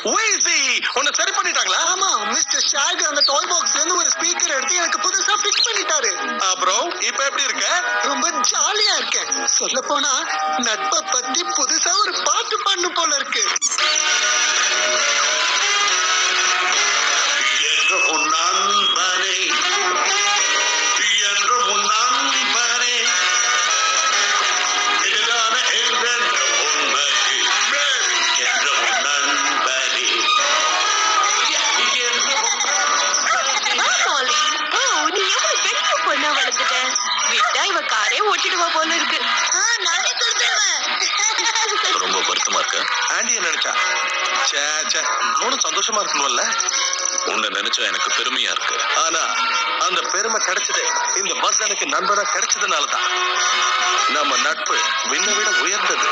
உன்னை சரி பண்ணிட்டாங்களா? ஆமா, மிஸ்டர் ஷாக் அந்த டாய் பாக்ஸ்ல இருந்து ஒரு ஸ்பீக்கர் எடுத்து எனக்கு புதுசா ஃபிக்ஸ் பண்ணிட்டாரு. அப்புறம் இப்ப எப்படி இருக்க? ரொம்ப ஜாலியா இருக்கேன். சொல்ல போனா நட்பை பத்தி புதுசா ஒரு பாட்டு பண்ணு போல இருக்கு. போல இருக்கு. நானே கொடுத்துருவேன். ரொம்ப வருத்தமா இருக்க. ஆண்டிய நினைச்சா அவனும் சந்தோஷமா இருக்கணும்ல. உன்னை நினைச்சா எனக்கு பெருமையா இருக்கு. ஆனா அந்த பெருமை கிடைச்சது இந்த பஸ் எனக்கு நண்பனா கிடைச்சதுனாலதான். நம்ம நட்பு விண்ணை விட உயர்ந்தது.